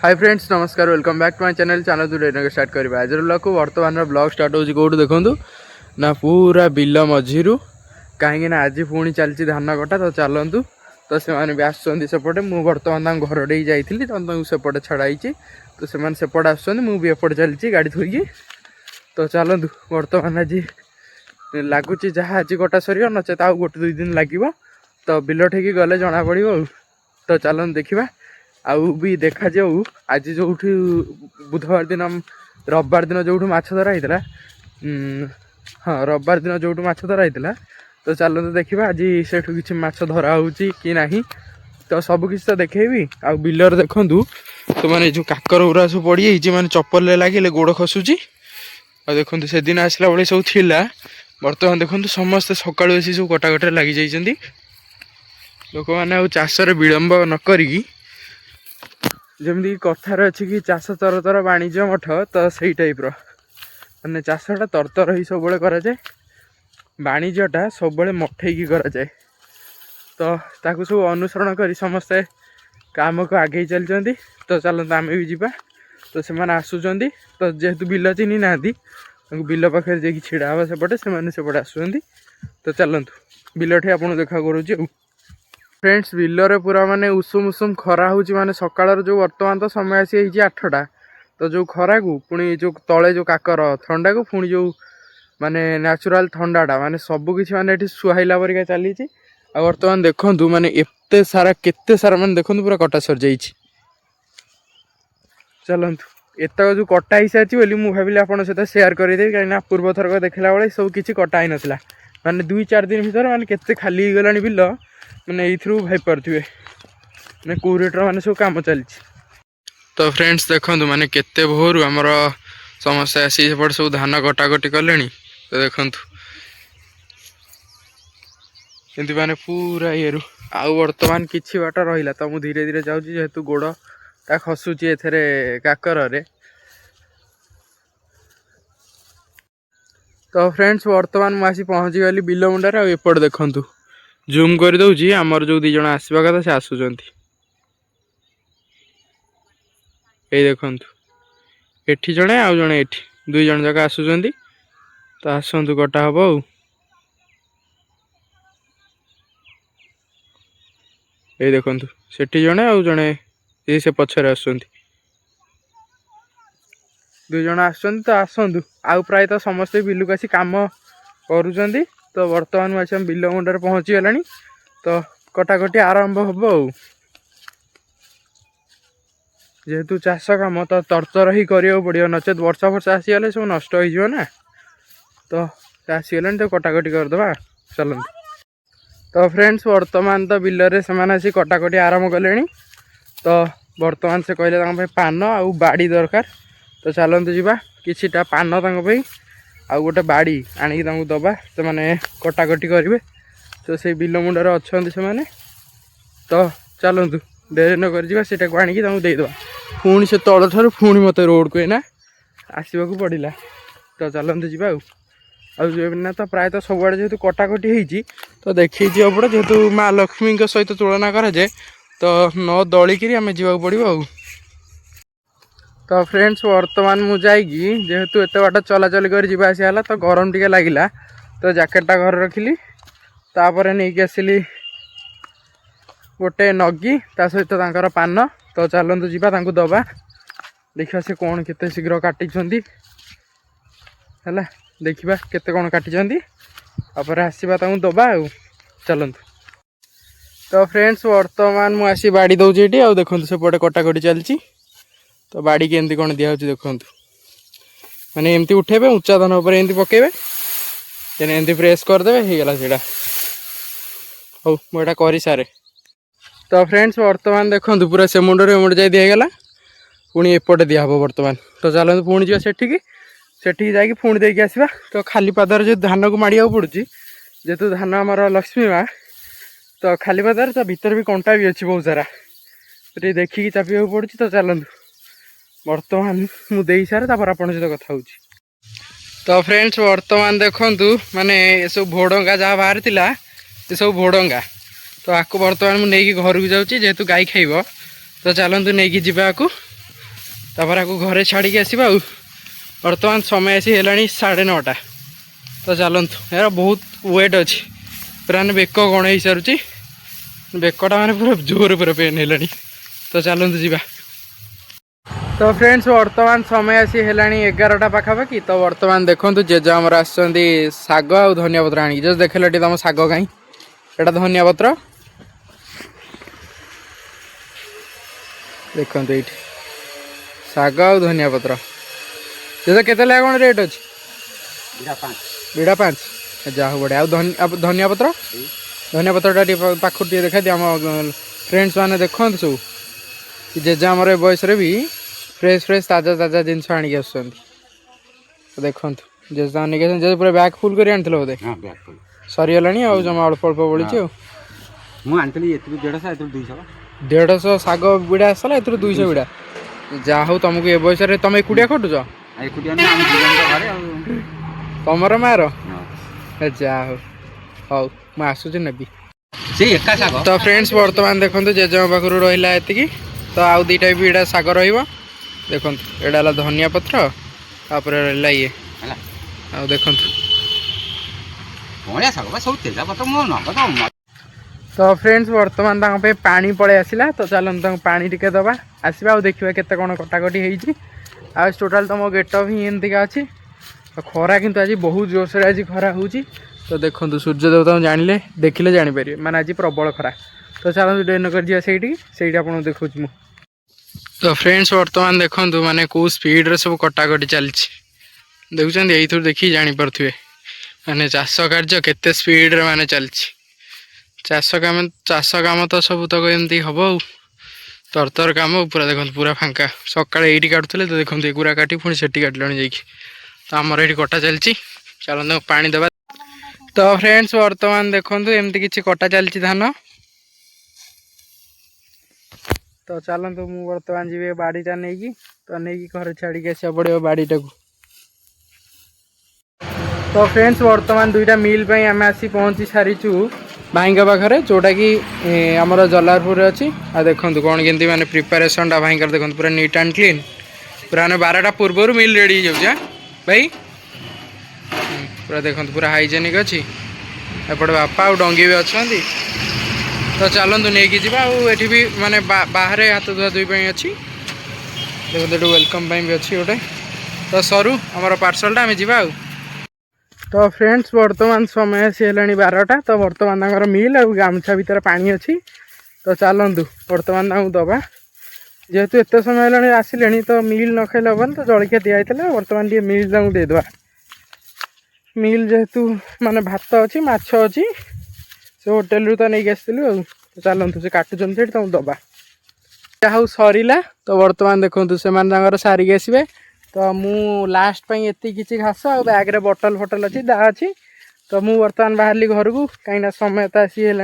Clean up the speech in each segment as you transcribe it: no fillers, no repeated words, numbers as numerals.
हाय friends नमस्कार welcome back to my channel channel today start करबा आज ब्लॉग को वर्तमान ब्लॉग स्टार्ट होची कोठु देखंतु ना पूरा बिल मझीरु कहीं ना आज पुणी चलती धान कटा तो चलतु तो से भी आसुँच सेपटे मुझे बर्तमान घर डे जाइली तो सेपटे छड़ाई तो सेपटे आसुँच चलती गाड़ी थोड़ी तो चलतु बर्तमान आज लगुच जहाँ आज कटा सर नचेत आउ गोटे दुई दिन लगे तो बिल ठीक गले जना पड़ तो चलतु देखा आउ भी देखा जाऊ आज जो बुधवार दिन रविवार दिन जो माछ धरा होता हाँ रविवार दिन जो माछ धरा होता तो चलते देखा आज से किसी माछ धरा कि ना तो सबकि तो देखेबी आ बिलर देखु तो मैंने जो काकर गुरा सब पड़ जाइए मैंने चप्पल लगे गोड़ खसुची आ देखो से दिन आसला बेले सब थिला बर्तमान देखो समस्ते सकाळु आसी सब कटाकटे लगी जाइछन्ती लोक मैंने चाष विलंब न करी जमी कथार अच्छी कि चाष तर तर वाणिज्य मठ तो सही टाइप रे चाषटा तरतर ही सब कराए वाणिज्यटा सब मठेकी कराए तो ताकू सब अनुसरण कर समस्ते काम को आगे चलती तो चलते आम भी जावा तो से आसुँच तो जेहेतु बिल चिन्ह ना बिल पाखे जाकि छिड़ा हाँ सेपटे सेपटे आसुँच तो चलतु बिल ठी आपको देखा करुँच फ्रेंड्स बिलरे पूरा माने उषुम उषुम खरा हो माने सकाळ जो वर्तमान तो समय आसी 8टा तो जो खरा को पुणी जो तले जो काकर थंडा को पुणी जो माने नेचुरल थंडाटा माने सबकि माने सुहाइला परिका चली वर्तमान देखु माने एते सारा केते सारा माने देखु पूरा कटा सर जाइए चलतु एतक जो कटा ही सारी बोली मुझे भाविली आपन सहित शेयर करदेवी कहीं पूर्व थरक देखला बेले सब किसी कटा ही नाला माने 2-4 दिन भर माने केते खाली गला बिल मैंने ये भाई पारे मैंने कौ रेट्र मैंने सब कम चली तो फ्रेंड्स देखो मैंने केते भोर आमर समस्या आसी सेपटे सब धान कटाकटी कले तो देखु एमती मैंने पूरा ये आउ बर्तमान किसी बाट रहा तो मुझे धीरे धीरे जाऊँगी जेहेतु गोड़ा खसुची एथेरे काकर तो फ्रेंड्स बर्तमान मुझे पहुँची गली बिल मुंडार आएपट देखु जूम कर दौची आमर जो दी जन आसवा कथा से आसुंच ये देखु एठी जड़े आउ जड़े एठी 2 जन जाक आसुंच तो आसतु कटा हम ये देखु सेठी जड़े आउ जड़े से पछरे आसुंच 2 जन आसुंच तो आसतु आउ प्राय तो समस्ते बिलुक आसी काम करुँच तो बर्तमान मुझे बिल मुंडे पहुँची गला तो कटाकटी आरंभ हम जेहेतु चाष कम तो तरतर ही करा पड़ो नचेत वर्षा वर्षा आसीगले सब नष्ट हो तो आसीगला तो कटाकटी करदे चलते तो फ्रेंड्स बर्तमान तो बिलरे से आसी कटाकटी आरंभ कले तो बर्तमान से कहले पान आउ बाड़ी दरकार तो चलते जावा किछिटा पान आउ गोटे बाड़ी आणिक दबा से मैंने कटाकटी करेंगे तो से बिल मुंडर अच्छा से तो चलतु डेरी न कर आणिक देदेबा पुणी से तल ठार पुणी मत रोड को ना आसवाक पड़ा तो चलते जावा आना तो प्रायः सबुआड़े जेहेतु कटाकटी होती तो देखी पड़े जेहेतु माँ लक्ष्मी सहित तुलना कराए तो न दलिकी आम जावाक पड़ो तो फ्रेंड्स वर्तमान मुझे जेहेतु एत बाट चलाचल कर आसाला तो गरम टे लगिला तो जैकेटा घर रखिली तापर नहीं आसली गोटे नगी ता सहित तांकर पान तो चलतु जावा दबा देखा से कौन केते शीघ्र काटी है देखा केते कौन काटी आसवा दबा चलतु तो फ्रेंड्स वर्तमान मुझे बाड़ी दौची ये आ देखो सेपटे कटाकटी चलती तो बाड़ी के एमती कौन दिया देखु मैंने एमती उठेबे उच्चा धान उपर एमती पकेबे देन एमती प्रेस करदे हो गला सीटा हौ मुझे कर सारे तो फ्रेंड्स वर्तमान देखो पूरा से मुंडर एमुंड जाए दिगला पुणी एपटे दिहब बर्तमान तो चलते पुणी जा सेठी जाकि पुणी देकी आसवा तो खाली पादर जो धान को माड़िया पड़ू जेहेतु धान आमर लक्ष्मी माँ तो खाली पादर तो भीतर भी कंटा भी अच्छी बहुत सारा तो देखिकी चापा पड़ू तो चलतु बर्तमान मुझे सारे आप सहित कथा हो तो फ्रेंड्स वर्तमान देखु माने ये सब भोडंगा जहाँ बाहर थिला ये सब भोडंगा तो आपको बर्तमान मुझे घर को जाऊँगी जेहेतु गाई खाइब तो चलतु नहीं जावा तापर आपको घरे छाड़ी आसवा बर्तमान समय आसी है 9:30 तो चलतु यार बहुत वेट अच्छी पूरा बेक कण हो सारूँ बेकटा मैंने पूरा जोर पूरा पेन है तो चलतु जी। तो फ्रेंड्स वर्तमान समय आसी है 11टा पाखापाखि तो वर्तमान देखो जेजे आमर आग आ धनिया पत्र आनी जस्ट देख तुम शाग कहीं एटा धनिया पत्र देखो ये शाग आ धनिया पत्र जेजे केते कौन रेट अच्छी बीड़ा 5 जा बढ़िया धनिया पत्रटा पाखु देखा दी आम फ्रेंड्स मैंने देखते सब जेजे आमर बयस भी फ्रेश फ्रेश ताजा ताजा जिनस आणिक आस देखु जेजे नहीं पूरा बैग फुल कर आनी बोधे सरीगला जमा अल्प अल्प बढ़ी मुझे 150 शाग बिड़ा आसला ए 200 बिड़ा जहा हूँ तुमको ए बयस तुम एकुटिया खटुच तुमर मार जा हूँ हौ मुझे आसूची नेबी तो फ्रेंड्स वर्तमान देखो जेजे पाखु रहा ये तो आउ दुटा बिड़ा शाग देखो एटा धनिया पत्र तापर रहा ये देखो तो फ्रेंड्स वर्तमान पानी पड़े आसला तो चलो पानी टिके दबा आसवा आ देखा केते कौन कटाकटी होती आज टोटाल तुम गेटअप ही एमतीका अच्छी तो खरा किंतु आज बहुत जोरसोर आज खरा हो तो देखो सूर्य देवता जानिले देखिले जापर माने आज प्रबल खरा तो चलो डे नगर जी से आपको देखा मुझे तो फ्रेंड्स वर्तमान देखो माने को स्पीड रे सब कटाकटी चलती देखुं ये देखिए जापे माने चाष कार्य केते स्पीड रे माने चलती चाष काम तो सब तक एमती हम तरतर काम पूरा देखो पूरा फांका सका ये काटुले तो देखो एगुरा काटी पुणी से काटिल जाकि तो आमर ये कटा चलती चलो पानी देवा तो फ्रेंड्स वर्तमान देखो एमती किसी कटा चलती धान तो चलतु मु बर्तमान जी बाड़ीटा नहीं तो नहीं घर छाड़ी आसा पड़े बाड़ीटा को तो फ्रेंड्स वर्तमान दुईटा मिल आम आसी पहुँची सारीचु भाई पाखे जोटा कि आमर जलारपुर अच्छी आ देखो कौन केमती मैंने प्रिपेरेसन भाई देखो पूरा नीट एंड क्लीन पूरा 12टा पूर्व मिल रेडी हो जाए भाई पूरा देखो पूरा हाइजेनिक अच्छी एपटे बापा आ डंगी भी अच्छा तो चलतु नहीं जावा ये भी माने बाहर हाथ धुआ धुई अच्छी देखो वेलकम भी अच्छी गोटे तो सरू आमर पार्सलटा आम जा तो फ्रेंड्स वर्तमान समय सी है 12टा तो वर्तमान मिल और गामछा भीतर पानी अच्छी तो चलतु वर्तमान दबा जेहेतु एत समय है आसिले तो मिल न खाइले हेन तो जलखिया दिखाई वर्तमान टे मिल देदवा मिल जेहेतु माने भात अच्छी माछ अच्छी से होटेल रू तो नहीं आसलु तो चलतु से काटुन से तुम दबा जहाँ सरला तो वर्तमान देखो से सारिक आसवे तो मु लास्ट पाई एति किछि घास आ बैग रे बोतल फोटल अच्छी दा अच्छी तो मु वर्तमान बाहरली घर को कहीं समय तो आसी है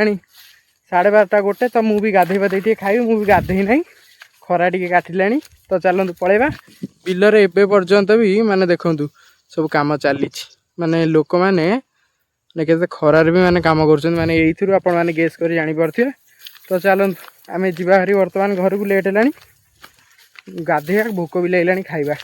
12:30 गोटे तो मुझे गाधे पाधे खाई मुझे गाधे ना खरा टी काटिला तो चलतु पलैबा बिलर एबे पर्यंत भी माने देखु सब कम चली माने लोक मैंने के खरार भी माने काम कर माने यही आप गेस कर जापे तो चलतु आम जा वर्तमान घर को लेट है गाधे भोक भी लगे खाइबा।